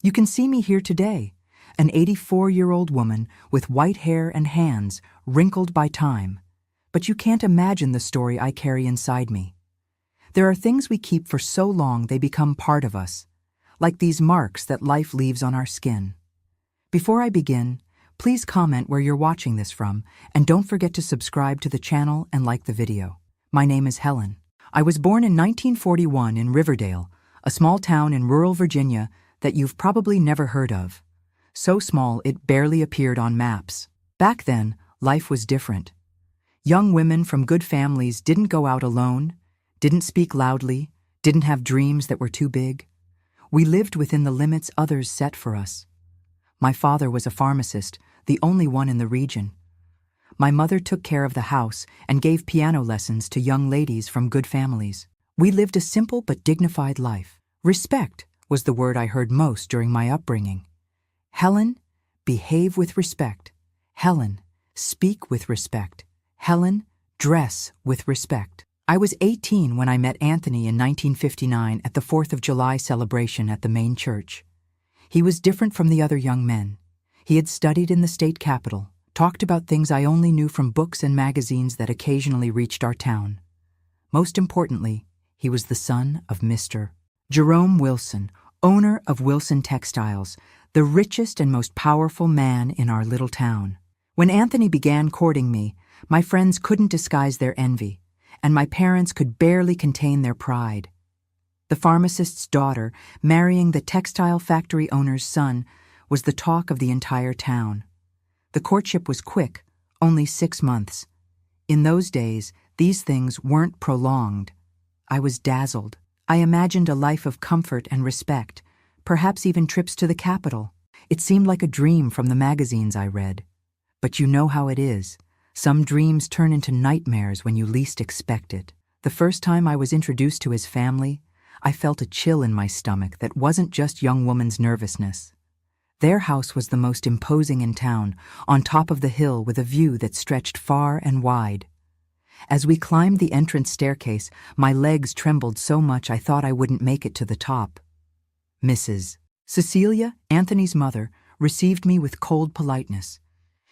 You can see me here today, an 84-year-old woman with white hair and hands wrinkled by time. But you can't imagine the story I carry inside me. There are things we keep for so long they become part of us, like these marks that life leaves on our skin. Before I begin, please comment where you're watching this from, and don't forget to subscribe to the channel and like the video. My name is Helen. I was born in 1941 in Riverdale, a small town in rural Virginia that you've probably never heard of. So small it barely appeared on maps. Back then, life was different. Young women from good families didn't go out alone, didn't speak loudly, didn't have dreams that were too big. We lived within the limits others set for us. My father was a pharmacist, the only one in the region. My mother took care of the house and gave piano lessons to young ladies from good families. We lived a simple but dignified life. Respect was the word I heard most during my upbringing. Helen, behave with respect. Helen, speak with respect. Helen, dress with respect. I was 18 when I met Anthony in 1959 at the 4th of July celebration at the main church. He was different from the other young men. He had studied in the state capitol, talked about things I only knew from books and magazines that occasionally reached our town. Most importantly, he was the son of Mr. Jerome Wilson, owner of Wilson Textiles, the richest and most powerful man in our little town. When Anthony began courting me, my friends couldn't disguise their envy, and my parents could barely contain their pride. The pharmacist's daughter, marrying the textile factory owner's son, was the talk of the entire town. The courtship was quick, only 6 months. In those days, these things weren't prolonged. I was dazzled. I imagined a life of comfort and respect, perhaps even trips to the capital. It seemed like a dream from the magazines I read. But you know how it is. Some dreams turn into nightmares when you least expect it. The first time I was introduced to his family, I felt a chill in my stomach that wasn't just young woman's nervousness. Their house was the most imposing in town, on top of the hill with a view that stretched far and wide. As we climbed the entrance staircase, my legs trembled so much I thought I wouldn't make it to the top. Mrs. Cecilia, Anthony's mother, received me with cold politeness.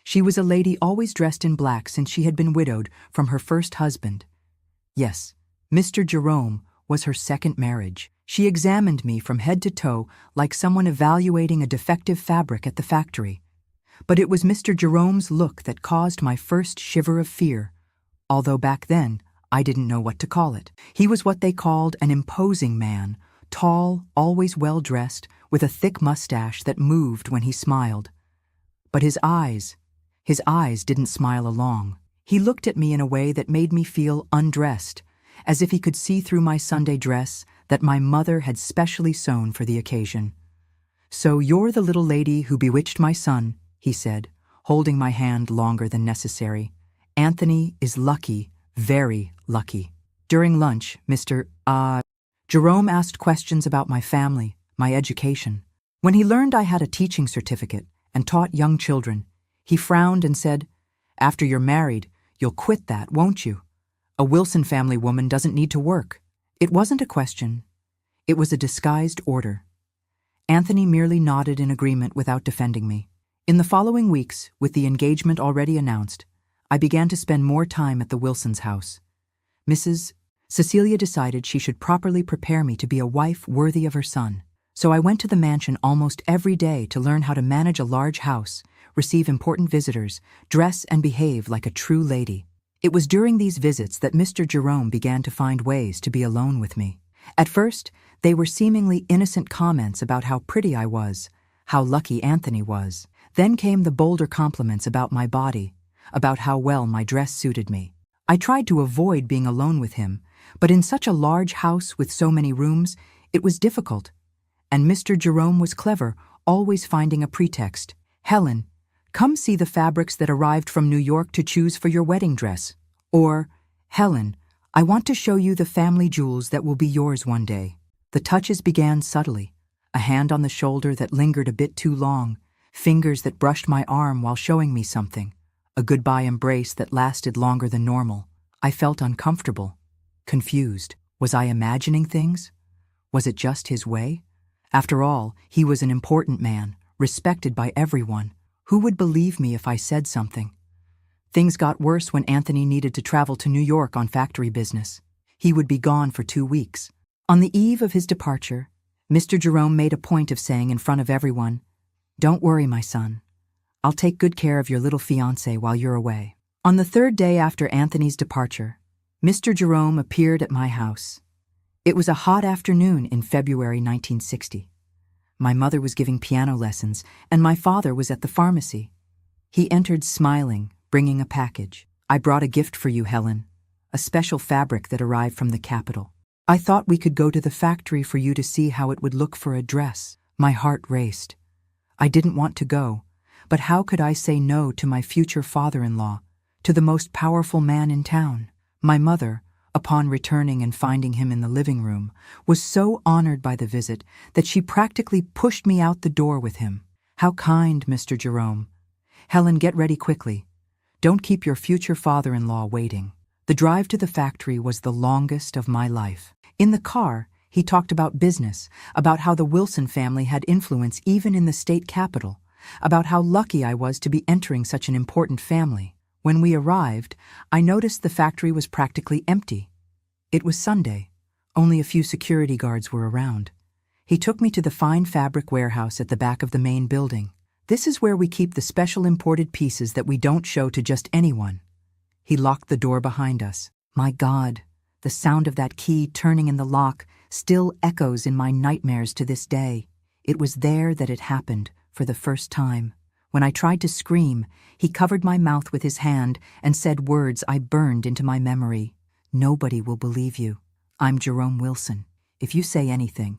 She was a lady always dressed in black since she had been widowed from her first husband. Yes, Mr. Jerome was her second marriage. She examined me from head to toe like someone evaluating a defective fabric at the factory. But it was Mr. Jerome's look that caused my first shiver of fear, although back then I didn't know what to call it. He was what they called an imposing man, tall, always well-dressed, with a thick mustache that moved when he smiled. But his eyes didn't smile along. He looked at me in a way that made me feel undressed, as if he could see through my Sunday dress that my mother had specially sewn for the occasion. "So you're the little lady who bewitched my son," he said, holding my hand longer than necessary. "Anthony is lucky, very lucky." During lunch, Mr. Jerome asked questions about my family, my education. When he learned I had a teaching certificate and taught young children, he frowned and said, "After you're married, you'll quit that, won't you? A Wilson family woman doesn't need to work." It wasn't a question. It was a disguised order. Anthony merely nodded in agreement without defending me. In the following weeks, with the engagement already announced, I began to spend more time at the Wilsons' house. Mrs. Cecilia decided she should properly prepare me to be a wife worthy of her son. So I went to the mansion almost every day to learn how to manage a large house, receive important visitors, dress and behave like a true lady. It was during these visits that Mr. Jerome began to find ways to be alone with me. At first, they were seemingly innocent comments about how pretty I was, how lucky Anthony was. Then came the bolder compliments about my body, about how well my dress suited me. I tried to avoid being alone with him, but in such a large house with so many rooms, it was difficult. And Mr. Jerome was clever, always finding a pretext. "Helen, come see the fabrics that arrived from New York to choose for your wedding dress." Or, "Helen, I want to show you the family jewels that will be yours one day." The touches began subtly, a hand on the shoulder that lingered a bit too long, fingers that brushed my arm while showing me something, a goodbye embrace that lasted longer than normal. I felt uncomfortable, confused. Was I imagining things? Was it just his way? After all, he was an important man, respected by everyone. Who would believe me if I said something? Things got worse when Anthony needed to travel to New York on factory business. He would be gone for 2 weeks. On the eve of his departure, Mr. Jerome made a point of saying in front of everyone, "Don't worry, my son. I'll take good care of your little fiancé while you're away." On the 3rd day after Anthony's departure, Mr. Jerome appeared at my house. It was a hot afternoon in February 1960. My mother was giving piano lessons, and my father was at the pharmacy. He entered smiling, bringing a package. "I brought a gift for you, Helen, a special fabric that arrived from the capital. I thought we could go to the factory for you to see how it would look for a dress." My heart raced. I didn't want to go, but how could I say no to my future father-in-law, to the most powerful man in town? My mother, upon returning and finding him in the living room, was so honored by the visit that she practically pushed me out the door with him. "How kind, Mr. Jerome. Helen, get ready quickly. Don't keep your future father-in-law waiting." The drive to the factory was the longest of my life. In the car, he talked about business, about how the Wilson family had influence even in the state capital, about how lucky I was to be entering such an important family. When we arrived, I noticed the factory was practically empty. It was Sunday. Only a few security guards were around. He took me to the fine fabric warehouse at the back of the main building. "This is where we keep the special imported pieces that we don't show to just anyone." He locked the door behind us. My God, the sound of that key turning in the lock still echoes in my nightmares to this day. It was there that it happened for the first time. When I tried to scream, he covered my mouth with his hand and said words I burned into my memory. "Nobody will believe you. I'm Jerome Wilson. If you say anything,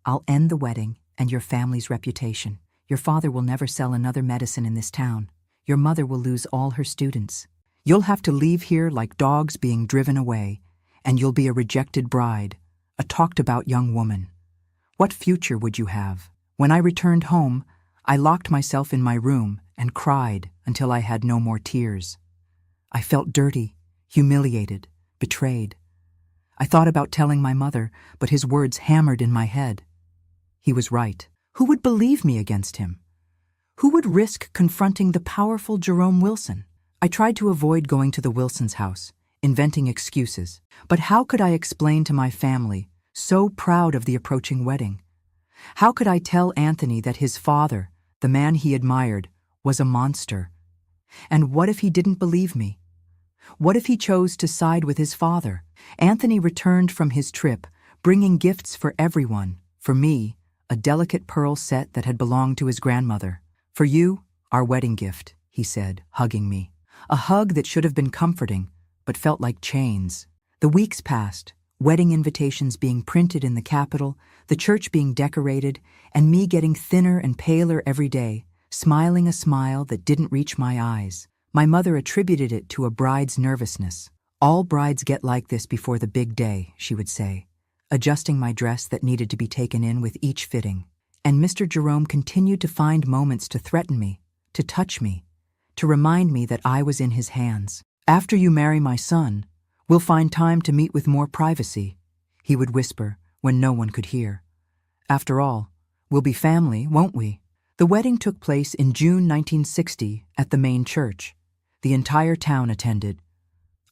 I'll end the wedding and your family's reputation. Your father will never sell another medicine in this town. Your mother will lose all her students. You'll have to leave here like dogs being driven away, and you'll be a rejected bride, a talked-about young woman. What future would you have?" When I returned home, I locked myself in my room and cried until I had no more tears. I felt dirty, humiliated, betrayed. I thought about telling my mother, but his words hammered in my head. He was right. Who would believe me against him? Who would risk confronting the powerful Jerome Wilson? I tried to avoid going to the Wilsons' house, inventing excuses. But how could I explain to my family, so proud of the approaching wedding? How could I tell Anthony that his father, the man he admired, was a monster? And what if he didn't believe me? What if he chose to side with his father? Anthony returned from his trip, bringing gifts for everyone. For me, a delicate pearl set that had belonged to his grandmother. "For you, our wedding gift," he said, hugging me. A hug that should have been comforting, but felt like chains. The weeks passed, wedding invitations being printed in the capital, the church being decorated, and me getting thinner and paler every day, smiling a smile that didn't reach my eyes. My mother attributed it to a bride's nervousness. "All brides get like this before the big day," she would say, adjusting my dress that needed to be taken in with each fitting. And Mr. Jerome continued to find moments to threaten me, to touch me, to remind me that I was in his hands. "After you marry my son, we'll find time to meet with more privacy," he would whisper when no one could hear. "After all, we'll be family, won't we?" The wedding took place in June 1960 at the main church. The entire town attended.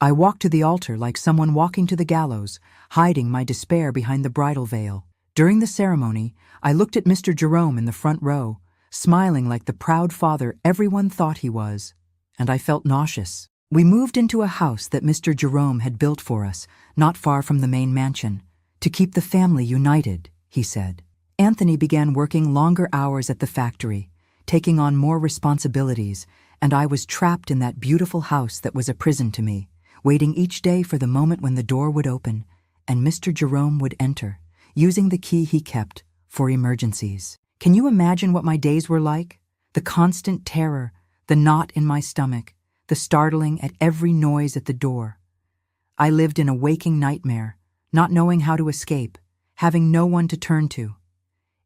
I walked to the altar like someone walking to the gallows, hiding my despair behind the bridal veil. During the ceremony, I looked at Mr. Jerome in the front row, smiling like the proud father everyone thought he was, and I felt nauseous. We moved into a house that Mr. Jerome had built for us, not far from the main mansion, to keep the family united, he said. Anthony began working longer hours at the factory, taking on more responsibilities, and I was trapped in that beautiful house that was a prison to me, waiting each day for the moment when the door would open and Mr. Jerome would enter, using the key he kept for emergencies. Can you imagine what my days were like? The constant terror, the knot in my stomach, the startling at every noise at the door. I lived in a waking nightmare, not knowing how to escape, having no one to turn to.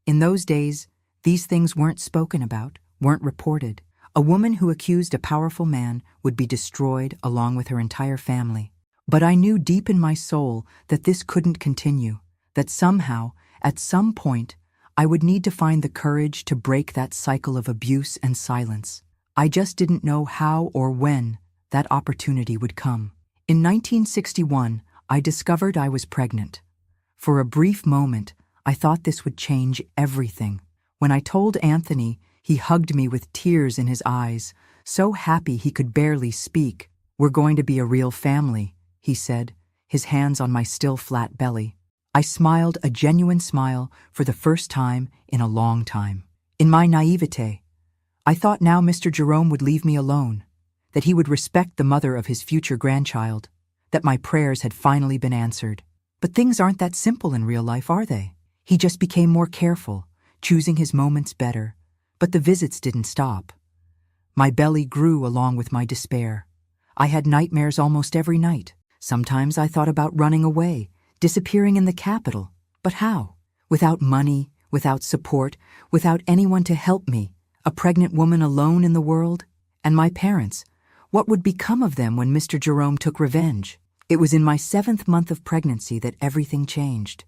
In those days, these things weren't spoken about, weren't reported. A woman who accused a powerful man would be destroyed along with her entire family. But I knew deep in my soul that this couldn't continue, that somehow, at some point, I would need to find the courage to break that cycle of abuse and silence. I just didn't know how or when that opportunity would come. In 1961, I discovered I was pregnant. For a brief moment, I thought this would change everything. When I told Anthony, he hugged me with tears in his eyes, so happy he could barely speak. "We're going to be a real family," he said, his hands on my still flat belly. I smiled a genuine smile for the first time in a long time. In my naivete, I thought now Mr. Jerome would leave me alone, that he would respect the mother of his future grandchild, that my prayers had finally been answered. But things aren't that simple in real life, are they? He just became more careful, choosing his moments better, but the visits didn't stop. My belly grew along with my despair. I had nightmares almost every night. Sometimes I thought about running away, disappearing in the capital. But how? Without money, without support, without anyone to help me, a pregnant woman alone in the world? And my parents, what would become of them when Mr. Jerome took revenge? It was in my 7th month of pregnancy that everything changed.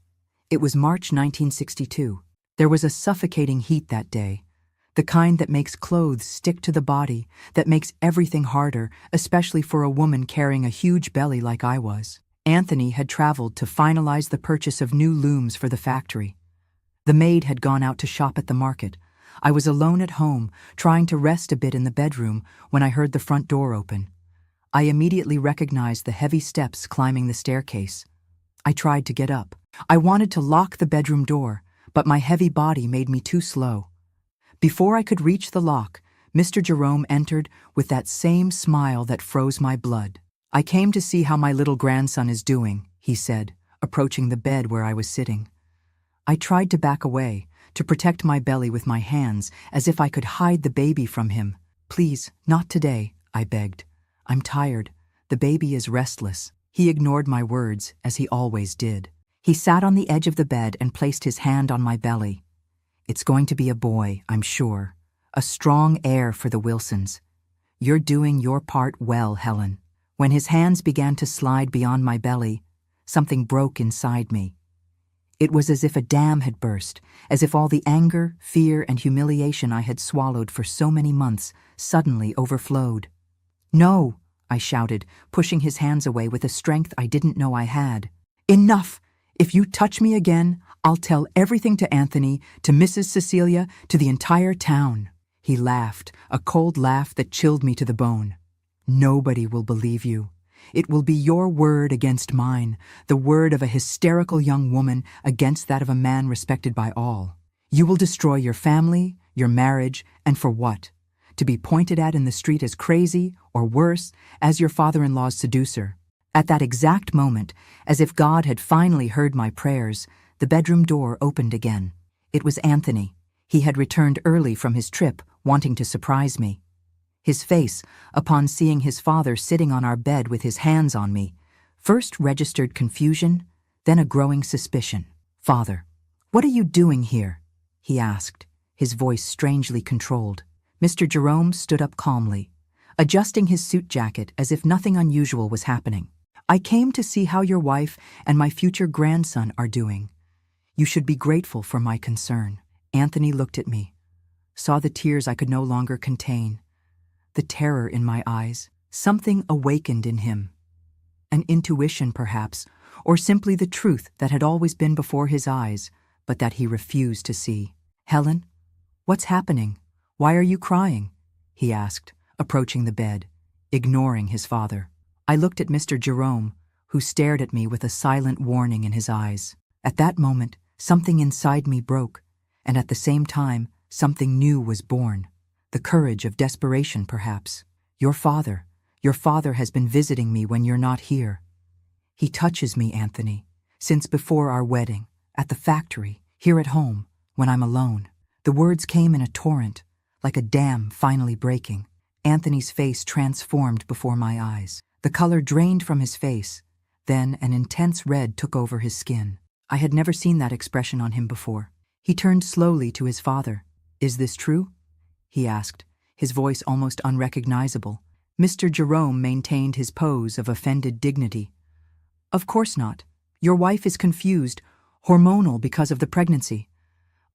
It was March 1962. There was a suffocating heat that day, the kind that makes clothes stick to the body, that makes everything harder, especially for a woman carrying a huge belly like I was. Anthony had traveled to finalize the purchase of new looms for the factory. The maid had gone out to shop at the market. I was alone at home, trying to rest a bit in the bedroom, when I heard the front door open. I immediately recognized the heavy steps climbing the staircase. I tried to get up. I wanted to lock the bedroom door, but my heavy body made me too slow. Before I could reach the lock, Mr. Jerome entered with that same smile that froze my blood. "I came to see how my little grandson is doing," he said, approaching the bed where I was sitting. I tried to back away, to protect my belly with my hands, as if I could hide the baby from him. "Please, not today," I begged. "I'm tired. The baby is restless." He ignored my words, as he always did. He sat on the edge of the bed and placed his hand on my belly. "It's going to be a boy, I'm sure. A strong heir for the Wilsons. You're doing your part well, Helen." When his hands began to slide beyond my belly, something broke inside me. It was as if a dam had burst, as if all the anger, fear, and humiliation I had swallowed for so many months suddenly overflowed. "No," I shouted, pushing his hands away with a strength I didn't know I had. "Enough! If you touch me again, I'll tell everything to Anthony, to Mrs. Cecilia, to the entire town." He laughed, a cold laugh that chilled me to the bone. "Nobody will believe you. It will be your word against mine, the word of a hysterical young woman against that of a man respected by all. You will destroy your family, your marriage, and for what? To be pointed at in the street as crazy, or worse, as your father-in-law's seducer." At that exact moment, as if God had finally heard my prayers, the bedroom door opened again. It was Anthony. He had returned early from his trip, wanting to surprise me. His face, upon seeing his father sitting on our bed with his hands on me, first registered confusion, then a growing suspicion. "Father, what are you doing here?" he asked, his voice strangely controlled. Mr. Jerome stood up calmly, adjusting his suit jacket as if nothing unusual was happening. "I came to see how your wife and my future grandson are doing. You should be grateful for my concern." Anthony looked at me, saw the tears I could no longer contain, the terror in my eyes. Something awakened in him. An intuition, perhaps, or simply the truth that had always been before his eyes, but that he refused to see. "Helen, what's happening? Why are you crying?" he asked, approaching the bed, ignoring his father. I looked at Mr. Jerome, who stared at me with a silent warning in his eyes. At that moment, something inside me broke, and at the same time, something new was born. The courage of desperation, perhaps. Your father has been visiting me when you're not here. He touches me, Anthony, since before our wedding, at the factory, here at home, when I'm alone." The words came in a torrent, like a dam finally breaking. Anthony's face transformed before my eyes. The color drained from his face, then an intense red took over his skin. I had never seen that expression on him before. He turned slowly to his father. "Is this true?" he asked, his voice almost unrecognizable. Mr. Jerome maintained his pose of offended dignity. "Of course not. Your wife is confused, hormonal because of the pregnancy.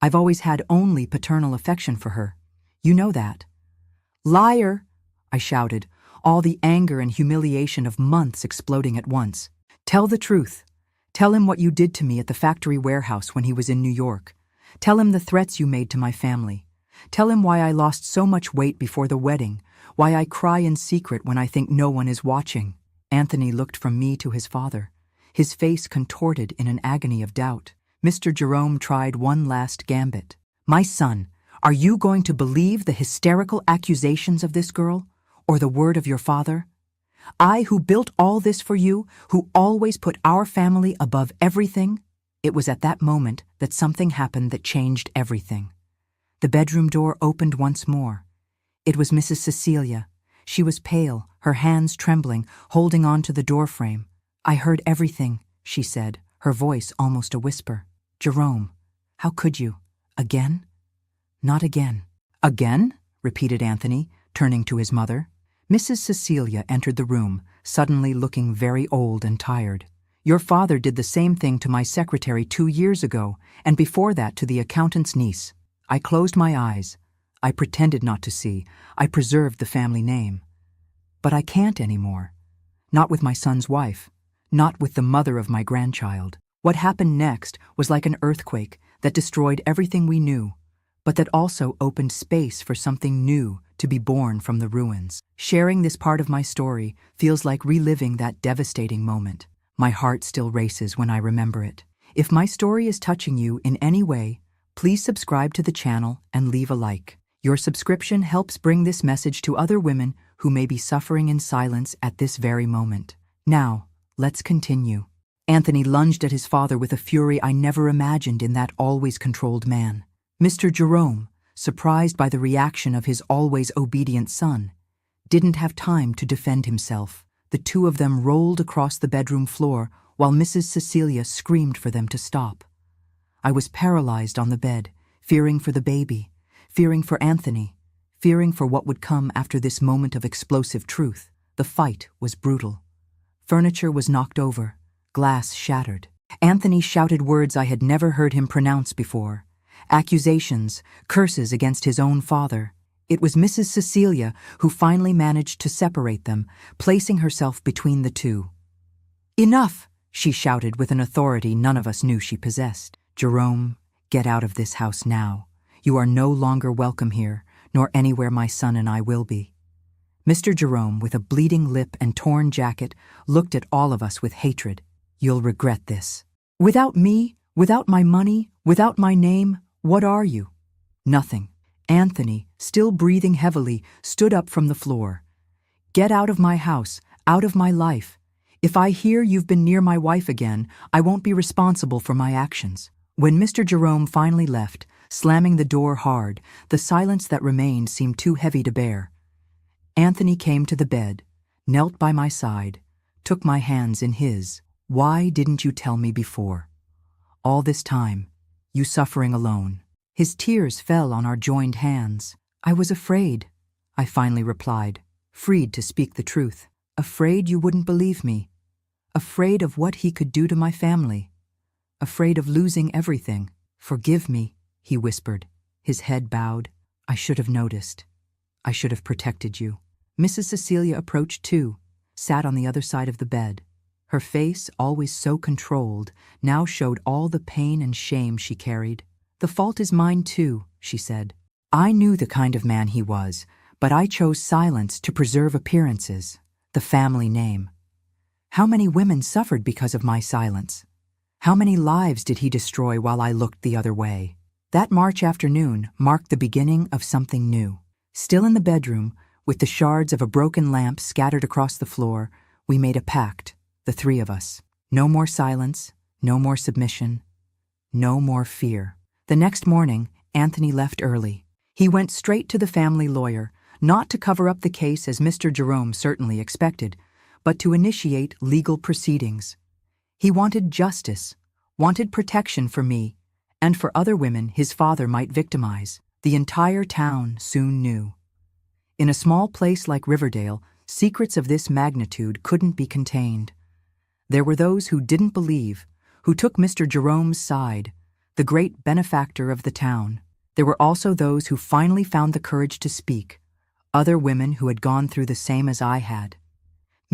I've always had only paternal affection for her. You know that." "Liar!" I shouted, all the anger and humiliation of months exploding at once. "Tell the truth. Tell him what you did to me at the factory warehouse when he was in New York. Tell him the threats you made to my family. Tell him why I lost so much weight before the wedding, why I cry in secret when I think no one is watching." Anthony looked from me to his father, his face contorted in an agony of doubt. Mr. Jerome tried one last gambit. "My son, are you going to believe the hysterical accusations of this girl, or the word of your father? I, who built all this for you, who always put our family above everything?" It was at that moment that something happened that changed everything. The bedroom door opened once more. It was Mrs. Cecilia. She was pale, her hands trembling, holding on to the doorframe. "I heard everything," she said, her voice almost a whisper. "Jerome, how could you? Again?" "Not again." "Again?" repeated Anthony, turning to his mother. Mrs. Cecilia entered the room, suddenly looking very old and tired. "Your father did the same thing to my secretary 2 years ago, and before that to the accountant's niece." I closed my eyes. I pretended not to see. I preserved the family name. But I can't anymore. Not with my son's wife. Not with the mother of my grandchild. What happened next was like an earthquake that destroyed everything we knew, but that also opened space for something new to be born from the ruins. Sharing this part of my story feels like reliving that devastating moment. My heart still races when I remember it. If my story is touching you in any way, please subscribe to the channel and leave a like. Your subscription helps bring this message to other women who may be suffering in silence at this very moment. Now, let's continue. Anthony lunged at his father with a fury I never imagined in that always controlled man. Mr. Jerome, surprised by the reaction of his always obedient son, didn't have time to defend himself. The two of them rolled across the bedroom floor while Mrs. Cecilia screamed for them to stop. I was paralyzed on the bed, fearing for the baby, fearing for Anthony, fearing for what would come after this moment of explosive truth. The fight was brutal. Furniture was knocked over, glass shattered. Anthony shouted words I had never heard him pronounce before. Accusations, curses against his own father. It was Mrs. Cecilia who finally managed to separate them, placing herself between the two. "Enough!" she shouted with an authority none of us knew she possessed. "Jerome, get out of this house now. You are no longer welcome here, nor anywhere my son and I will be." Mr. Jerome, with a bleeding lip and torn jacket, looked at all of us with hatred. "You'll regret this. Without me, without my money, without my name, what are you?" "Nothing." Anthony, still breathing heavily, stood up from the floor. "Get out of my house, out of my life. If I hear you've been near my wife again, I won't be responsible for my actions." When Mr. Jerome finally left, slamming the door hard, the silence that remained seemed too heavy to bear. Anthony came to the bed, knelt by my side, took my hands in his. "Why didn't you tell me before? All this time, you suffering alone." His tears fell on our joined hands. "I was afraid," I finally replied, freed to speak the truth. "Afraid you wouldn't believe me. Afraid of what he could do to my family. Afraid of losing everything." "Forgive me," he whispered, his head bowed. "I should have noticed. I should have protected you." Mrs. Cecilia approached too, sat on the other side of the bed. Her face, always so controlled, now showed all the pain and shame she carried. "The fault is mine too," she said. "I knew the kind of man he was, but I chose silence to preserve appearances, the family name. How many women suffered because of my silence? How many lives did he destroy while I looked the other way?" That March afternoon marked the beginning of something new. Still in the bedroom, with the shards of a broken lamp scattered across the floor, we made a pact, the three of us. No more silence, no more submission, no more fear. The next morning, Anthony left early. He went straight to the family lawyer, not to cover up the case as Mr. Jerome certainly expected, but to initiate legal proceedings. He wanted justice, wanted protection for me, and for other women his father might victimize. The entire town soon knew. In a small place like Riverdale, secrets of this magnitude couldn't be contained. There were those who didn't believe, who took Mr. Jerome's side, the great benefactor of the town. There were also those who finally found the courage to speak, other women who had gone through the same as I had.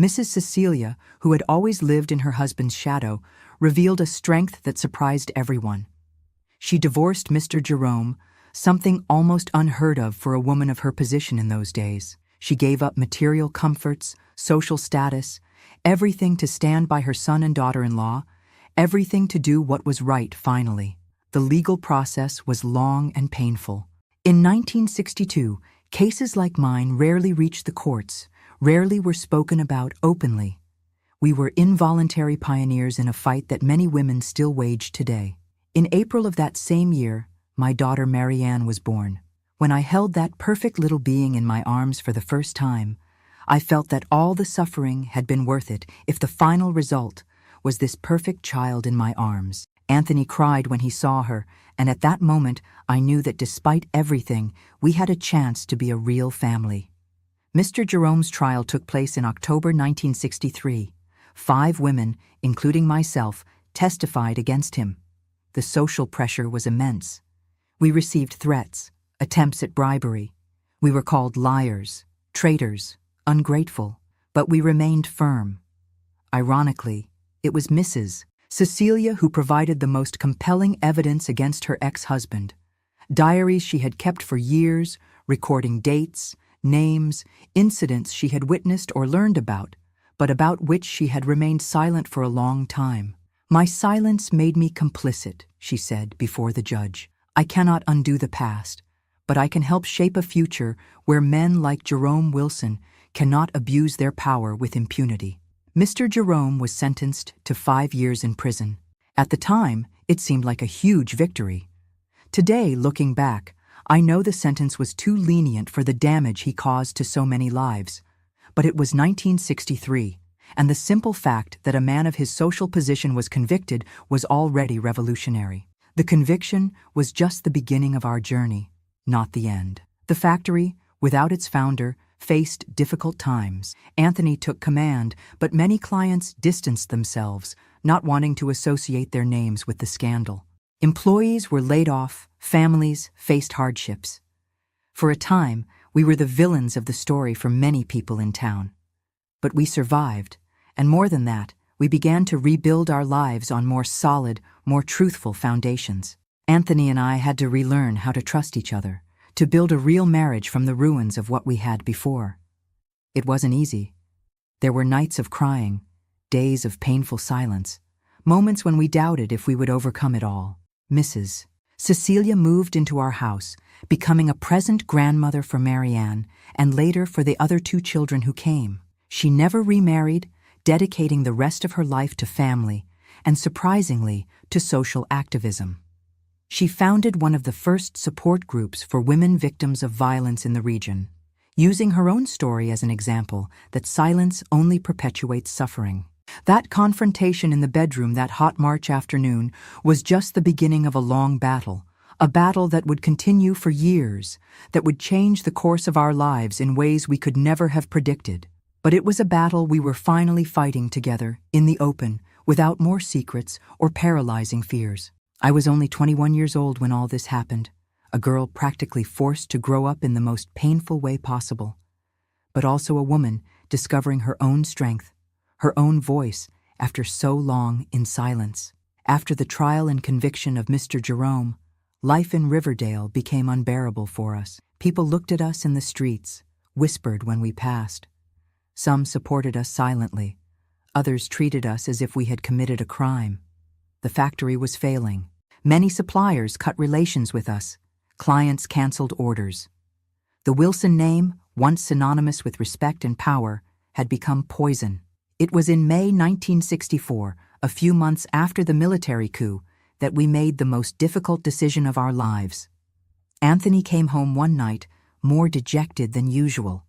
Mrs. Cecilia, who had always lived in her husband's shadow, revealed a strength that surprised everyone. She divorced Mr. Jerome, something almost unheard of for a woman of her position in those days. She gave up material comforts, social status, everything to stand by her son and daughter-in-law, everything to do what was right finally. The legal process was long and painful. In 1962, cases like mine rarely reached the courts, rarely were spoken about openly. We were involuntary pioneers in a fight that many women still wage today. In April of that same year, my daughter Marianne was born. When I held that perfect little being in my arms for the first time, I felt that all the suffering had been worth it if the final result was this perfect child in my arms. Anthony cried when he saw her, and at that moment I knew that despite everything, we had a chance to be a real family. Mr. Jerome's trial took place in October 1963. 5 women, including myself, testified against him. The social pressure was immense. We received threats, attempts at bribery. We were called liars, traitors, ungrateful, but we remained firm. Ironically, it was Mrs. Cecilia who provided the most compelling evidence against her ex-husband. Diaries she had kept for years, recording dates, names, incidents she had witnessed or learned about, but about which she had remained silent for a long time. "My silence made me complicit," she said before the judge. "I cannot undo the past, but I can help shape a future where men like Jerome Wilson cannot abuse their power with impunity." Mr. Jerome was sentenced to 5 years in prison. At the time, it seemed like a huge victory. Today, looking back, I know the sentence was too lenient for the damage he caused to so many lives. But it was 1963, and the simple fact that a man of his social position was convicted was already revolutionary. The conviction was just the beginning of our journey, not the end. The factory, without its founder, faced difficult times. Anthony took command, but many clients distanced themselves, not wanting to associate their names with the scandal. Employees were laid off, families faced hardships. For a time, we were the villains of the story for many people in town. But we survived, and more than that, we began to rebuild our lives on more solid, more truthful foundations. Anthony and I had to relearn how to trust each other, to build a real marriage from the ruins of what we had before. It wasn't easy. There were nights of crying, days of painful silence, moments when we doubted if we would overcome it all. Mrs. Cecilia moved into our house, becoming a present grandmother for Marianne and later for the other 2 children who came. She never remarried, dedicating the rest of her life to family and, surprisingly, to social activism. She founded one of the first support groups for women victims of violence in the region, using her own story as an example that silence only perpetuates suffering. That confrontation in the bedroom that hot March afternoon was just the beginning of a long battle, a battle that would continue for years, that would change the course of our lives in ways we could never have predicted. But it was a battle we were finally fighting together, in the open, without more secrets or paralyzing fears. I was only 21 years old when all this happened, a girl practically forced to grow up in the most painful way possible, but also a woman discovering her own strength, her own voice after so long in silence. After the trial and conviction of Mr. Jerome, life in Riverdale became unbearable for us. People looked at us in the streets, whispered when we passed. Some supported us silently. Others treated us as if we had committed a crime. The factory was failing. Many suppliers cut relations with us. Clients canceled orders. The Wilson name, once synonymous with respect and power, had become poison. It was in May 1964, a few months after the military coup, that we made the most difficult decision of our lives. Anthony came home one night, more dejected than usual.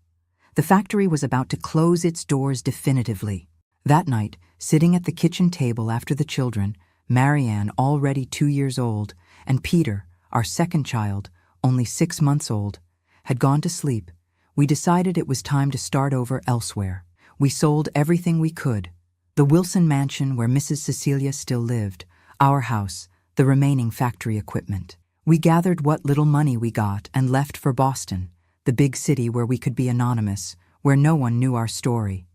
The factory was about to close its doors definitively. That night, sitting at the kitchen table after the children, Marianne, already 2 years old, and Peter, our second child, only 6 months old, had gone to sleep, we decided it was time to start over elsewhere. We sold everything we could: the Wilson mansion where Mrs. Cecilia still lived, our house, the remaining factory equipment. We gathered what little money we got and left for Boston, the big city where we could be anonymous, where no one knew our story.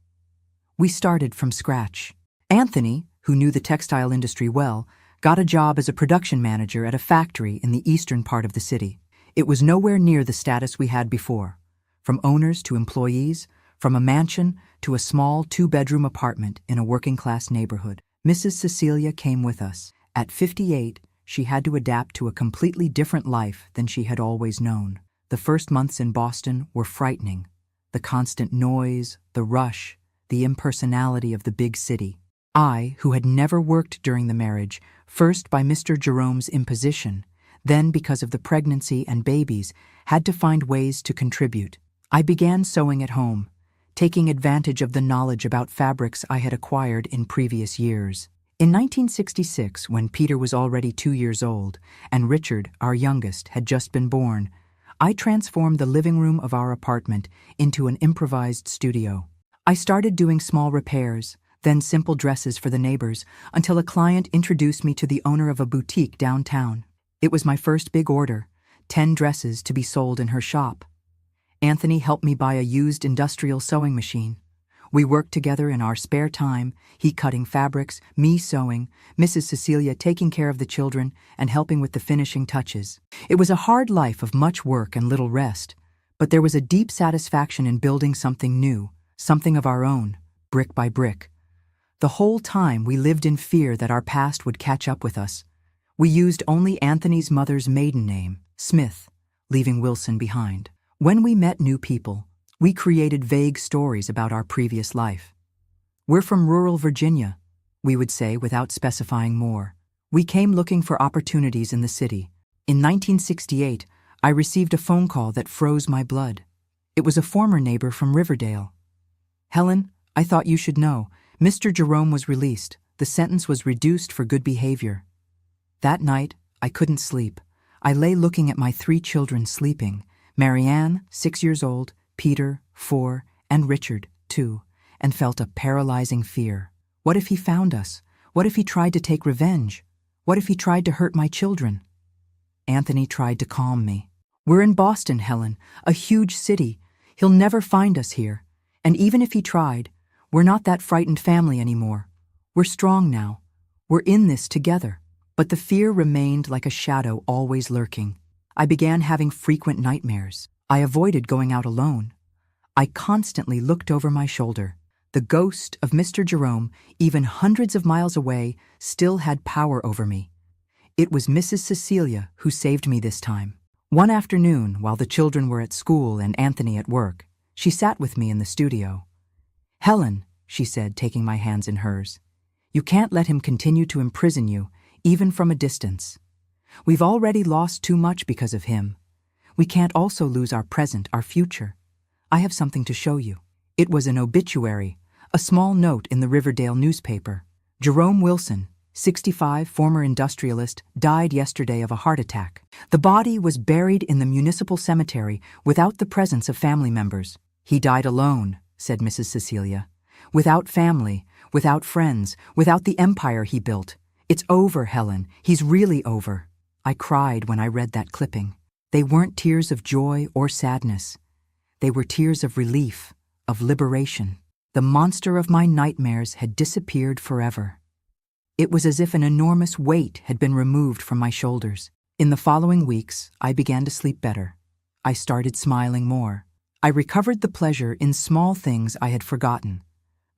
We started from scratch. Anthony, who knew the textile industry well, got a job as a production manager at a factory in the eastern part of the city. It was nowhere near the status we had before. From owners to employees, from a mansion to a small 2-bedroom apartment in a working-class neighborhood. Mrs. Cecilia came with us. At 58, she had to adapt to a completely different life than she had always known. The first months in Boston were frightening. The constant noise, the rush, the impersonality of the big city. I, who had never worked during the marriage, first by Mr. Jerome's imposition, then because of the pregnancy and babies, had to find ways to contribute. I began sewing at home, taking advantage of the knowledge about fabrics I had acquired in previous years. In 1966, when Peter was already 2 years old, and Richard, our youngest, had just been born, I transformed the living room of our apartment into an improvised studio. I started doing small repairs, then simple dresses for the neighbors, until a client introduced me to the owner of a boutique downtown. It was my first big order, 10 dresses to be sold in her shop. Anthony helped me buy a used industrial sewing machine. We worked together in our spare time, he cutting fabrics, me sewing, Mrs. Cecilia taking care of the children and helping with the finishing touches. It was a hard life of much work and little rest, but there was a deep satisfaction in building something new, something of our own, brick by brick. The whole time we lived in fear that our past would catch up with us. We used only Anthony's mother's maiden name, Smith, leaving Wilson behind. When we met new people, we created vague stories about our previous life. "We're from rural Virginia," we would say without specifying more. We came looking for opportunities in the city. In 1968, I received a phone call that froze my blood. It was a former neighbor from Riverdale. "Helen, I thought you should know. Mr. Jerome was released. The sentence was reduced for good behavior." That night, I couldn't sleep. I lay looking at my 3 children sleeping. Marianne, 6 years old, Peter, 4, and Richard, 2, and felt a paralyzing fear. What if he found us? What if he tried to take revenge? What if he tried to hurt my children? Anthony tried to calm me. "We're in Boston, Helen, a huge city. He'll never find us here. And even if he tried, we're not that frightened family anymore. We're strong now. We're in this together." But the fear remained like a shadow always lurking. I began having frequent nightmares. I avoided going out alone. I constantly looked over my shoulder. The ghost of Mr. Jerome, even hundreds of miles away, still had power over me. It was Mrs. Cecilia who saved me this time. One afternoon, while the children were at school and Anthony at work, she sat with me in the studio. "Helen," she said, taking my hands in hers, "you can't let him continue to imprison you, even from a distance. We've already lost too much because of him. We can't also lose our present, our future. I have something to show you." It was an obituary, a small note in the Riverdale newspaper. "Jerome Wilson, 65, former industrialist, died yesterday of a heart attack. The body was buried in the municipal cemetery without the presence of family members." "He died alone," said Mrs. Cecilia. "Without family, without friends, without the empire he built. It's over, Helen. He's really over." I cried when I read that clipping. They weren't tears of joy or sadness. They were tears of relief, of liberation. The monster of my nightmares had disappeared forever. It was as if an enormous weight had been removed from my shoulders. In the following weeks, I began to sleep better. I started smiling more. I recovered the pleasure in small things I had forgotten.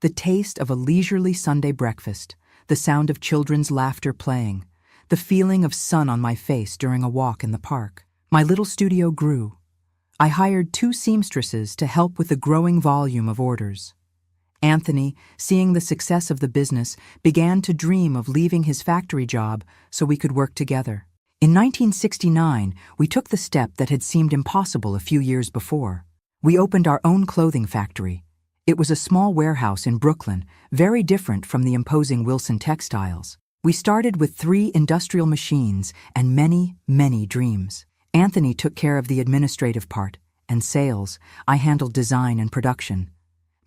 The taste of a leisurely Sunday breakfast, the sound of children's laughter playing, the feeling of sun on my face during a walk in the park. My little studio grew. I hired 2 seamstresses to help with the growing volume of orders. Anthony, seeing the success of the business, began to dream of leaving his factory job so we could work together. In 1969, we took the step that had seemed impossible a few years before. We opened our own clothing factory. It was a small warehouse in Brooklyn, very different from the imposing Wilson textiles. We started with 3 industrial machines and many, many dreams. Anthony took care of the administrative part, and sales. I handled design and production.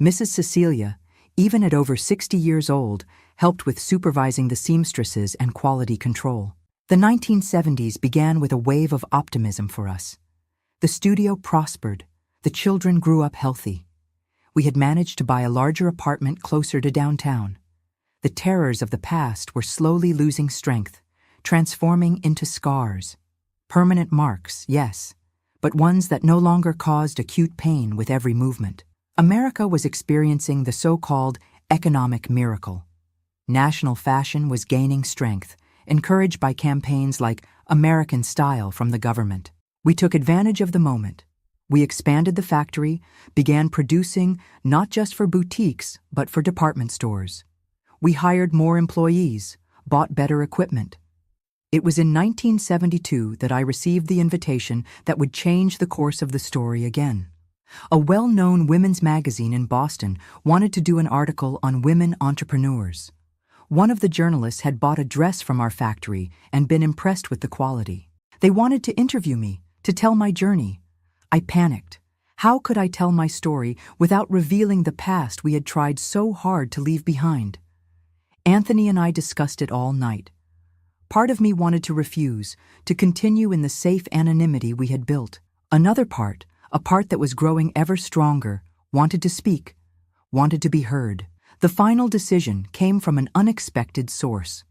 Mrs. Cecilia, even at over 60 years old, helped with supervising the seamstresses and quality control. The 1970s began with a wave of optimism for us. The studio prospered. The children grew up healthy. We had managed to buy a larger apartment closer to downtown. The terrors of the past were slowly losing strength, transforming into scars. Permanent marks, yes, but ones that no longer caused acute pain with every movement. America was experiencing the so-called economic miracle. National fashion was gaining strength, encouraged by campaigns like American Style from the government. We took advantage of the moment. We expanded the factory, began producing not just for boutiques, but for department stores. We hired more employees, bought better equipment. It was in 1972 that I received the invitation that would change the course of the story again. A well-known women's magazine in Boston wanted to do an article on women entrepreneurs. One of the journalists had bought a dress from our factory and been impressed with the quality. They wanted to interview me, to tell my journey. I panicked. How could I tell my story without revealing the past we had tried so hard to leave behind? Anthony and I discussed it all night. Part of me wanted to refuse, to continue in the safe anonymity we had built. Another part, a part that was growing ever stronger, wanted to speak, wanted to be heard. The final decision came from an unexpected source.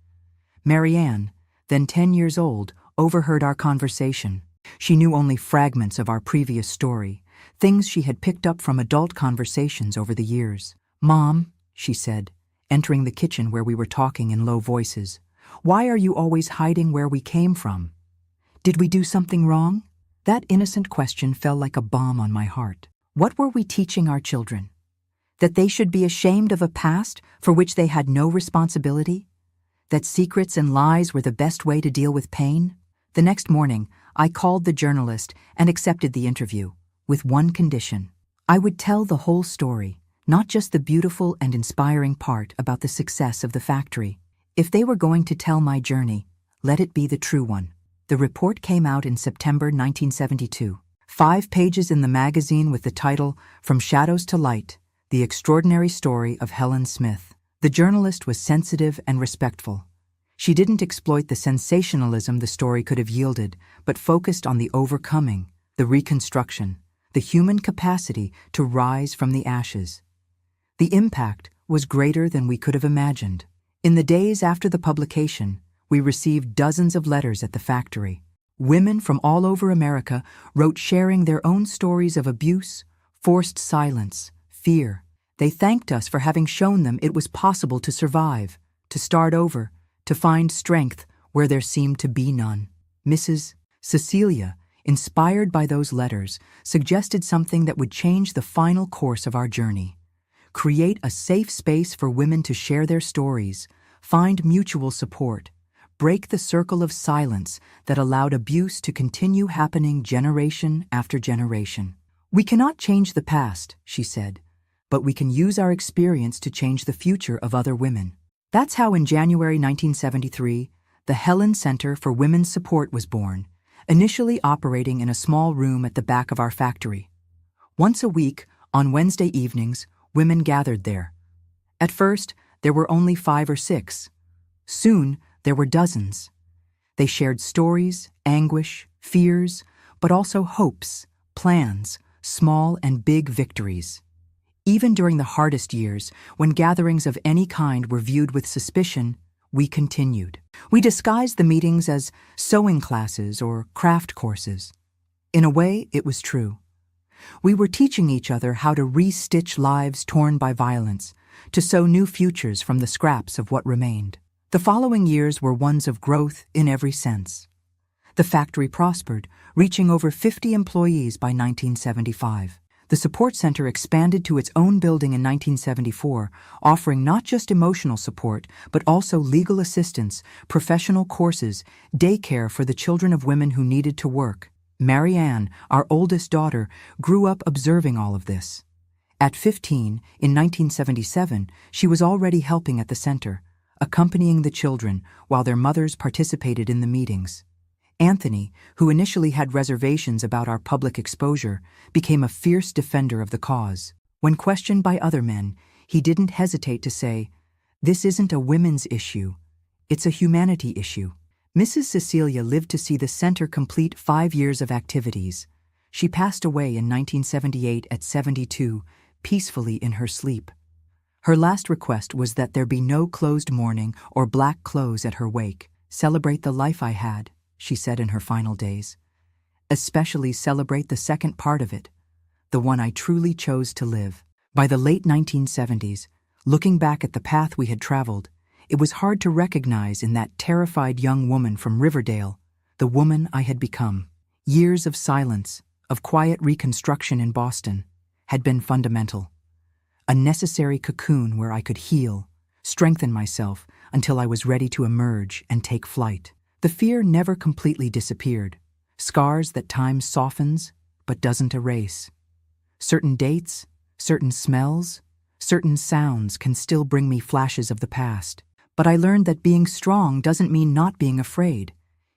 Marianne, then 10 years old, overheard our conversation. She knew only fragments of our previous story, things she had picked up from adult conversations over the years. "Mom," she said, entering the kitchen where we were talking in low voices, "why are you always hiding where we came from? Did we do something wrong?" That innocent question fell like a bomb on my heart. What were we teaching our children? That they should be ashamed of a past for which they had no responsibility? That secrets and lies were the best way to deal with pain? The next morning, I called the journalist and accepted the interview, with one condition. I would tell the whole story, not just the beautiful and inspiring part about the success of the factory. If they were going to tell my journey, let it be the true one. The report came out in September 1972. 5 pages in the magazine with the title, "From Shadows to Light, The Extraordinary Story of Helen Smith." The journalist was sensitive and respectful. She didn't exploit the sensationalism the story could have yielded, but focused on the overcoming, the reconstruction, the human capacity to rise from the ashes. The impact was greater than we could have imagined. In the days after the publication, we received dozens of letters at the factory. Women from all over America wrote sharing their own stories of abuse, forced silence, fear. They thanked us for having shown them it was possible to survive, to start over, to find strength where there seemed to be none. Mrs. Cecilia, inspired by those letters, suggested something that would change the final course of our journey. Create a safe space for women to share their stories, find mutual support, break the circle of silence that allowed abuse to continue happening generation after generation. "We cannot change the past," she said, "but we can use our experience to change the future of other women." That's how in January 1973, the Helen Center for Women's Support was born, initially operating in a small room at the back of our factory. Once a week, on Wednesday evenings, women gathered there. At first, there were only 5 or 6. Soon, there were dozens. They shared stories, anguish, fears, but also hopes, plans, small and big victories. Even during the hardest years, when gatherings of any kind were viewed with suspicion, we continued. We disguised the meetings as sewing classes or craft courses. In a way, it was true. We were teaching each other how to re-stitch lives torn by violence, to sew new futures from the scraps of what remained. The following years were ones of growth in every sense. The factory prospered, reaching over 50 employees by 1975. The support center expanded to its own building in 1974, offering not just emotional support, but also legal assistance, professional courses, daycare for the children of women who needed to work. Marianne, our oldest daughter, grew up observing all of this. At 15, in 1977, she was already helping at the center, accompanying the children while their mothers participated in the meetings. Anthony, who initially had reservations about our public exposure, became a fierce defender of the cause. When questioned by other men, he didn't hesitate to say, "This isn't a women's issue, it's a humanity issue." Mrs. Cecilia lived to see the center complete 5 years of activities. She passed away in 1978 at 72, peacefully in her sleep. Her last request was that there be no closed mourning or black clothes at her wake. "Celebrate the life I had," she said in her final days. "Especially celebrate the second part of it, the one I truly chose to live." By the late 1970s, looking back at the path we had traveled, it was hard to recognize in that terrified young woman from Riverdale the woman I had become. Years of silence, of quiet reconstruction in Boston, had been fundamental. A necessary cocoon where I could heal, strengthen myself until I was ready to emerge and take flight. The fear never completely disappeared. Scars that time softens but doesn't erase. Certain dates, certain smells, certain sounds can still bring me flashes of the past. But I learned that being strong doesn't mean not being afraid.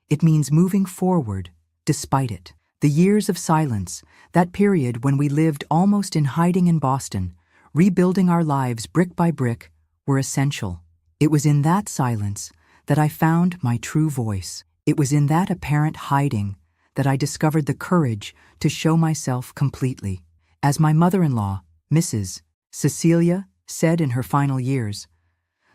It means moving forward, despite it. The years of silence, that period when we lived almost in hiding in Boston, rebuilding our lives brick by brick, were essential. It was in that silence that I found my true voice. It was in that apparent hiding that I discovered the courage to show myself completely. As my mother-in-law, Mrs. Cecilia, said in her final years,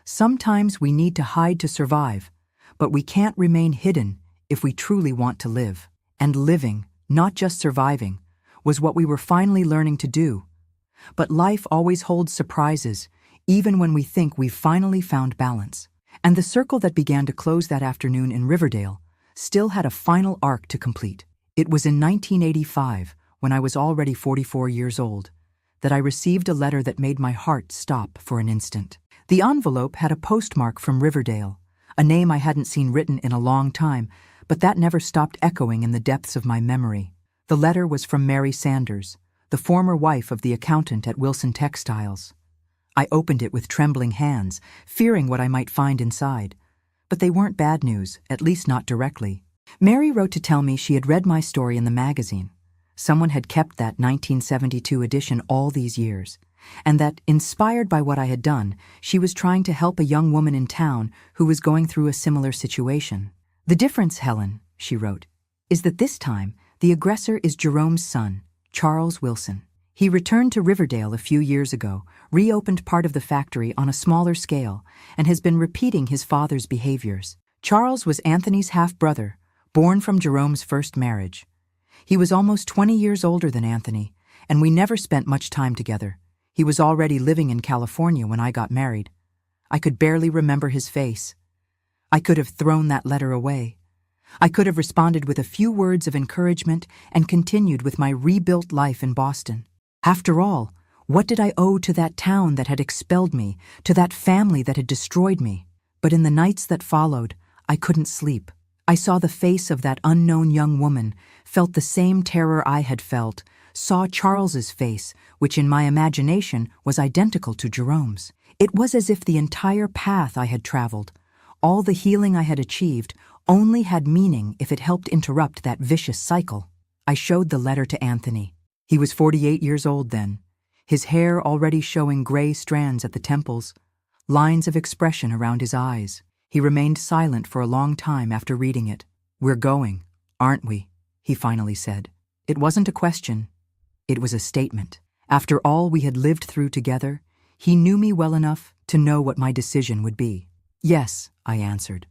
"Sometimes we need to hide to survive, but we can't remain hidden if we truly want to live." And living, not just surviving, was what we were finally learning to do. But life always holds surprises, even when we think we've finally found balance. And the circle that began to close that afternoon in Riverdale still had a final arc to complete. It was in 1985, when I was already 44 years old, that I received a letter that made my heart stop for an instant. The envelope had a postmark from Riverdale, a name I hadn't seen written in a long time, but that never stopped echoing in the depths of my memory. The letter was from Mary Sanders, the former wife of the accountant at Wilson Textiles. I opened it with trembling hands, fearing what I might find inside. But they weren't bad news, at least not directly. Mary wrote to tell me she had read my story in the magazine. Someone had kept that 1972 edition all these years, and that, inspired by what I had done, she was trying to help a young woman in town who was going through a similar situation. "The difference, Helen," she wrote, "is that this time the aggressor is Jerome's son, Charles Wilson. He returned to Riverdale a few years ago, reopened part of the factory on a smaller scale, and has been repeating his father's behaviors. Charles was Anthony's half-brother, born from Jerome's first marriage. He was almost 20 years older than Anthony, and we never spent much time together. He was already living in California when I got married. I could barely remember his face. I could have thrown that letter away. I could have responded with a few words of encouragement and continued with my rebuilt life in Boston. After all, what did I owe to that town that had expelled me, to that family that had destroyed me? But in the nights that followed, I couldn't sleep. I saw the face of that unknown young woman, felt the same terror I had felt, saw Charles's face, which in my imagination was identical to Jerome's. It was as if the entire path I had traveled, all the healing I had achieved, only had meaning if it helped interrupt that vicious cycle. I showed the letter to Anthony. He was 48 years old then, his hair already showing gray strands at the temples, lines of expression around his eyes. He remained silent for a long time after reading it. "We're going, aren't we?" he finally said. It wasn't a question. It was a statement. After all we had lived through together, he knew me well enough to know what my decision would be. "Yes," I answered.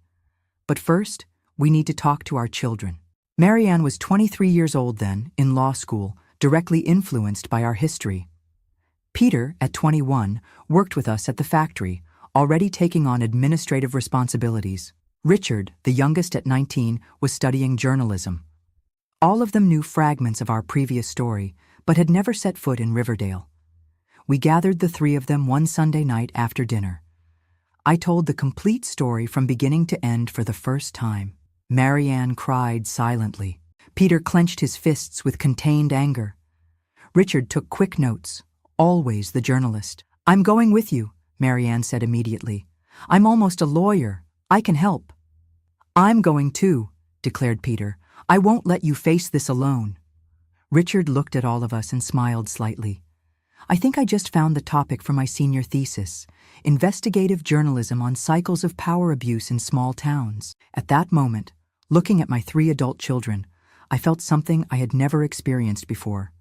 "But first, we need to talk to our children." Marianne was 23 years old then, in law school, directly influenced by our history. Peter, at 21, worked with us at the factory, already taking on administrative responsibilities. Richard, the youngest at 19, was studying journalism. All of them knew fragments of our previous story, but had never set foot in Riverdale. We gathered the three of them one Sunday night after dinner. I told the complete story from beginning to end for the first time. Marianne cried silently. Peter clenched his fists with contained anger. Richard took quick notes, always the journalist. "I'm going with you," Marianne said immediately. "I'm almost a lawyer. I can help." "I'm going too," declared Peter. "I won't let you face this alone." Richard looked at all of us and smiled slightly. I think I just found the topic for my senior thesis, investigative journalism on cycles of power abuse in small towns. At that moment, looking at my 3 adult children, I felt something I had never experienced before.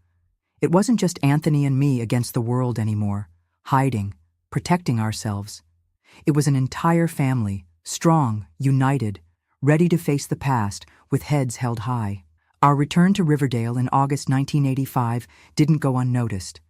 It wasn't just Anthony and me against the world anymore, hiding, protecting ourselves. It was an entire family, strong, united, ready to face the past with heads held high. Our return to Riverdale in August 1985 didn't go unnoticed.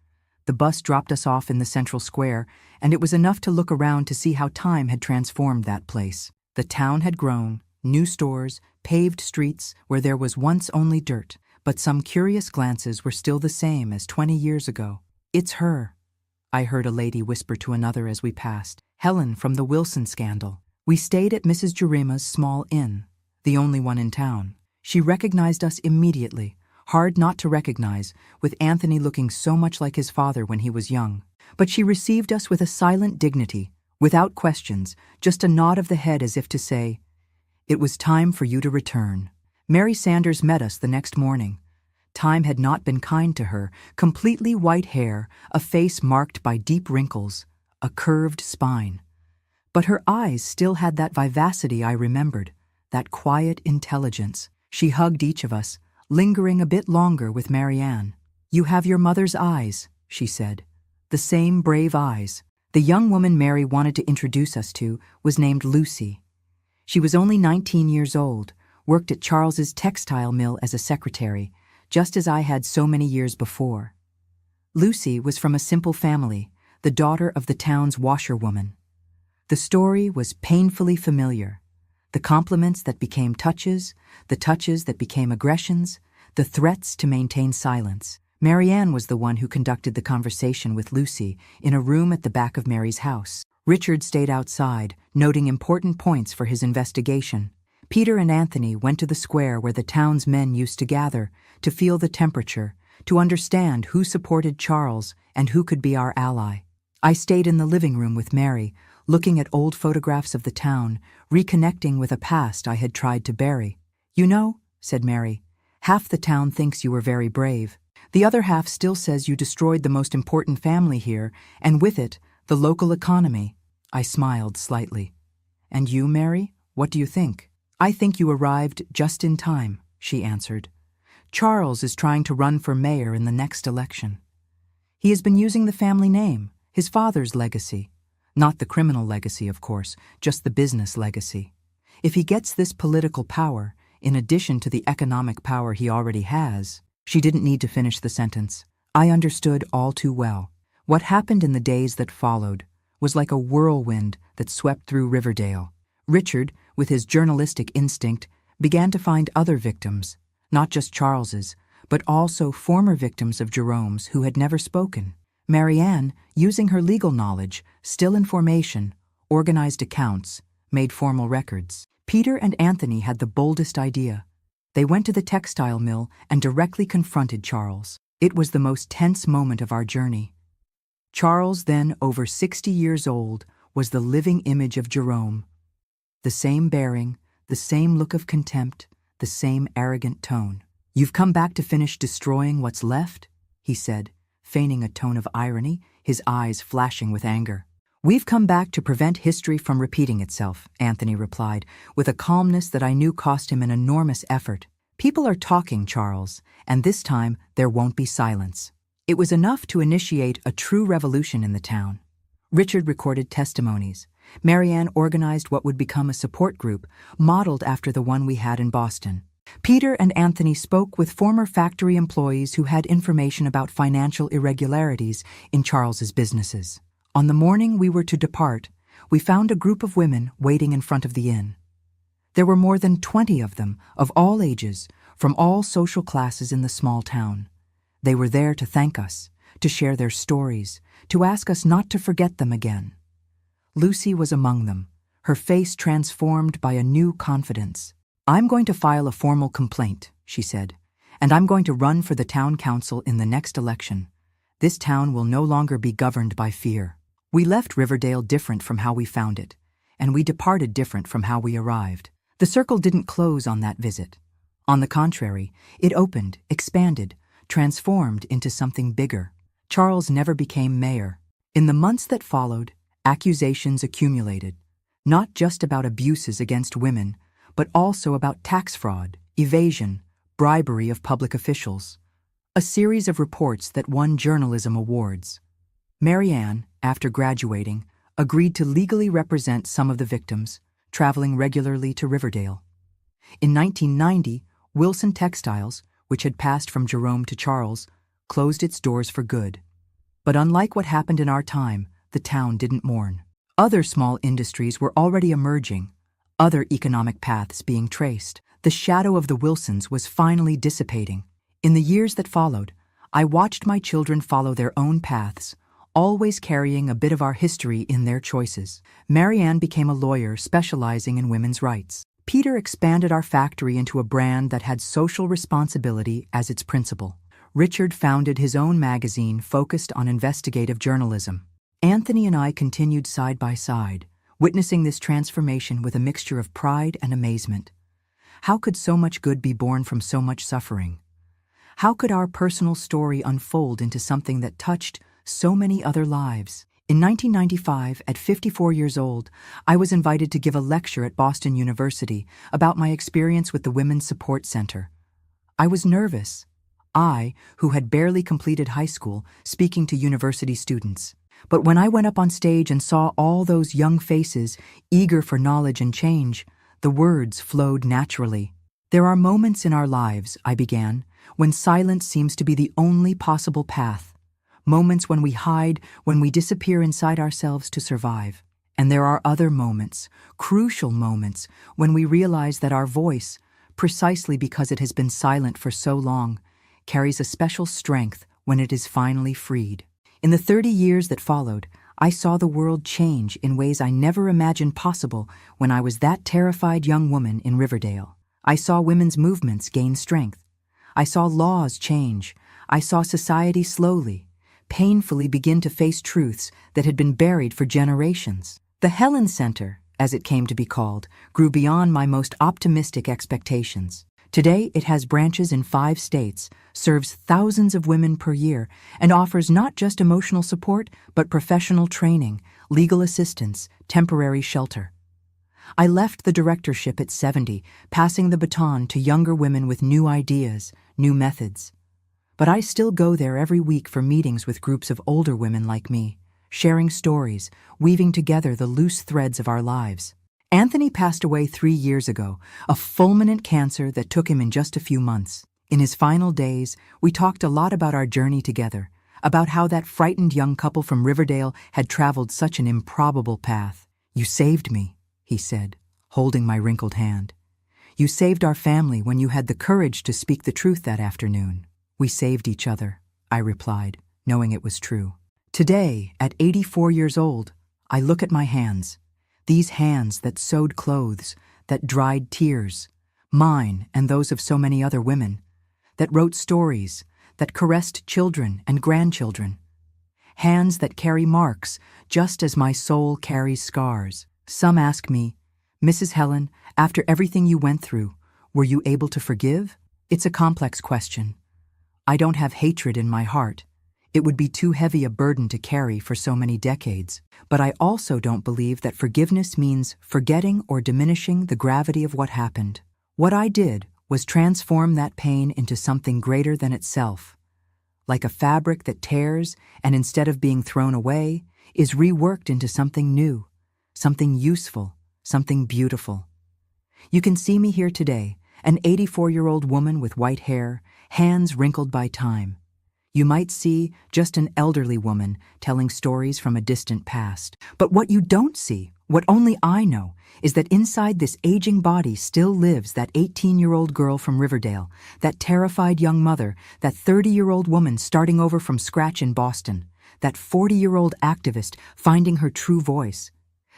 The bus dropped us off in the central square, and it was enough to look around to see how time had transformed that place. The town had grown, new stores, paved streets where there was once only dirt, but some curious glances were still the same as 20 years ago. "It's her," I heard a lady whisper to another as we passed. "Helen from the Wilson scandal." We stayed at Mrs. Jerima's small inn, the only one in town. She recognized us immediately, hard not to recognize, with Anthony looking so much like his father when he was young. But she received us with a silent dignity, without questions, just a nod of the head as if to say, "It was time for you to return." Mary Sanders met us the next morning. Time had not been kind to her, completely white hair, a face marked by deep wrinkles, a curved spine. But her eyes still had that vivacity I remembered, that quiet intelligence. She hugged each of us, lingering a bit longer with Marianne. "You have your mother's eyes," she said. "The same brave eyes." The young woman Mary wanted to introduce us to was named Lucy. She was only 19 years old, worked at Charles's textile mill as a secretary, just as I had so many years before. Lucy was from a simple family, the daughter of the town's washerwoman. The story was painfully familiar. The compliments that became touches, the touches that became aggressions, the threats to maintain silence. Marianne was the one who conducted the conversation with Lucy in a room at the back of Mary's house. Richard stayed outside, noting important points for his investigation. Peter and Anthony went to the square where the town's men used to gather, to feel the temperature, to understand who supported Charles and who could be our ally. I stayed in the living room with Mary, looking at old photographs of the town, reconnecting with a past I had tried to bury. "You know," said Mary, "half the town thinks you were very brave. The other half still says you destroyed the most important family here, and with it, the local economy." I smiled slightly. "And you, Mary, what do you think?" "I think you arrived just in time," she answered. "Charles is trying to run for mayor in the next election. He has been using the family name, his father's legacy. Not the criminal legacy, of course, just the business legacy. If he gets this political power, in addition to the economic power he already has..." She didn't need to finish the sentence. I understood all too well. What happened in the days that followed was like a whirlwind that swept through Riverdale. Richard, with his journalistic instinct, began to find other victims, not just Charles's, but also former victims of Jerome's who had never spoken. Marianne, using her legal knowledge, still in formation, organized accounts, made formal records. Peter and Anthony had the boldest idea. They went to the textile mill and directly confronted Charles. It was the most tense moment of our journey. Charles, then over 60 years old, was the living image of Jerome. The same bearing, the same look of contempt, the same arrogant tone. "You've come back to finish destroying what's left?" he said, feigning a tone of irony, his eyes flashing with anger. "We've come back to prevent history from repeating itself," Anthony replied, with a calmness that I knew cost him an enormous effort. "People are talking, Charles, and this time there won't be silence." It was enough to initiate a true revolution in the town. Richard recorded testimonies. Marianne organized what would become a support group, modeled after the one we had in Boston. Peter and Anthony spoke with former factory employees who had information about financial irregularities in Charles's businesses. On the morning we were to depart, we found a group of women waiting in front of the inn. There were more than 20 of them, of all ages, from all social classes in the small town. They were there to thank us, to share their stories, to ask us not to forget them again. Lucy was among them, her face transformed by a new confidence. "I'm going to file a formal complaint," she said, "and I'm going to run for the town council in the next election. This town will no longer be governed by fear." We left Riverdale different from how we found it, and we departed different from how we arrived. The circle didn't close on that visit. On the contrary, it opened, expanded, transformed into something bigger. Charles never became mayor. In the months that followed, accusations accumulated, not just about abuses against women, but also about tax fraud, evasion, bribery of public officials. A series of reports that won journalism awards. Marianne, after graduating, agreed to legally represent some of the victims, traveling regularly to Riverdale. In 1990, Wilson Textiles, which had passed from Jerome to Charles, closed its doors for good. But unlike what happened in our time, the town didn't mourn. Other small industries were already emerging, other economic paths being traced. The shadow of the Wilsons was finally dissipating. In the years that followed, I watched my children follow their own paths, always carrying a bit of our history in their choices. Marianne became a lawyer specializing in women's rights. Peter expanded our factory into a brand that had social responsibility as its principle. Richard founded his own magazine focused on investigative journalism. Anthony and I continued side by side, witnessing this transformation with a mixture of pride and amazement. How could so much good be born from so much suffering? How could our personal story unfold into something that touched so many other lives? In 1995, at 54 years old, I was invited to give a lecture at Boston University about my experience with the Women's Support Center. I was nervous. I, who had barely completed high school, speaking to university students. But when I went up on stage and saw all those young faces, eager for knowledge and change, the words flowed naturally. There are moments in our lives, I began, when silence seems to be the only possible path. Moments when we hide, when we disappear inside ourselves to survive. And there are other moments, crucial moments, when we realize that our voice, precisely because it has been silent for so long, carries a special strength when it is finally freed. In the 30 years that followed, I saw the world change in ways I never imagined possible when I was that terrified young woman in Riverdale. I saw women's movements gain strength. I saw laws change. I saw society slowly, painfully begin to face truths that had been buried for generations. The Helen Center, as it came to be called, grew beyond my most optimistic expectations. Today, it has branches in 5 states, serves thousands of women per year, and offers not just emotional support, but professional training, legal assistance, temporary shelter. I left the directorship at 70, passing the baton to younger women with new ideas, new methods. But I still go there every week for meetings with groups of older women like me, sharing stories, weaving together the loose threads of our lives. Anthony passed away 3 years ago, a fulminant cancer that took him in just a few months. In his final days, we talked a lot about our journey together, about how that frightened young couple from Riverdale had traveled such an improbable path. "You saved me," he said, holding my wrinkled hand. "You saved our family when you had the courage to speak the truth that afternoon." "We saved each other," I replied, knowing it was true. Today, at 84 years old, I look at my hands. These hands that sewed clothes, that dried tears, mine and those of so many other women, that wrote stories, that caressed children and grandchildren. Hands that carry marks, just as my soul carries scars. Some ask me, "Mrs. Helen, after everything you went through, were you able to forgive?" It's a complex question. I don't have hatred in my heart. It would be too heavy a burden to carry for so many decades. But I also don't believe that forgiveness means forgetting or diminishing the gravity of what happened. What I did was transform that pain into something greater than itself. Like a fabric that tears and instead of being thrown away, is reworked into something new, something useful, something beautiful. You can see me here today, an 84-year-old woman with white hair, hands wrinkled by time. You might see just an elderly woman telling stories from a distant past. But what you don't see, what only I know, is that inside this aging body still lives that 18-year-old girl from Riverdale, that terrified young mother, that 30-year-old woman starting over from scratch in Boston, that 40-year-old activist finding her true voice.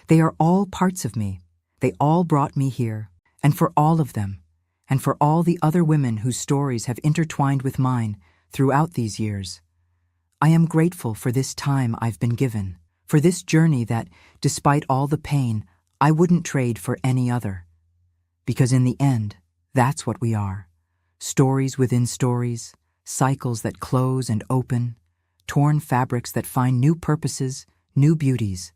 They are all parts of me. They all brought me here. And for all of them, and for all the other women whose stories have intertwined with mine, throughout these years, I am grateful for this time I've been given, for this journey that, despite all the pain, I wouldn't trade for any other. Because in the end, that's what we are. Stories within stories, cycles that close and open, torn fabrics that find new purposes, new beauties.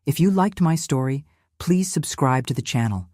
If you liked my story, please subscribe to the channel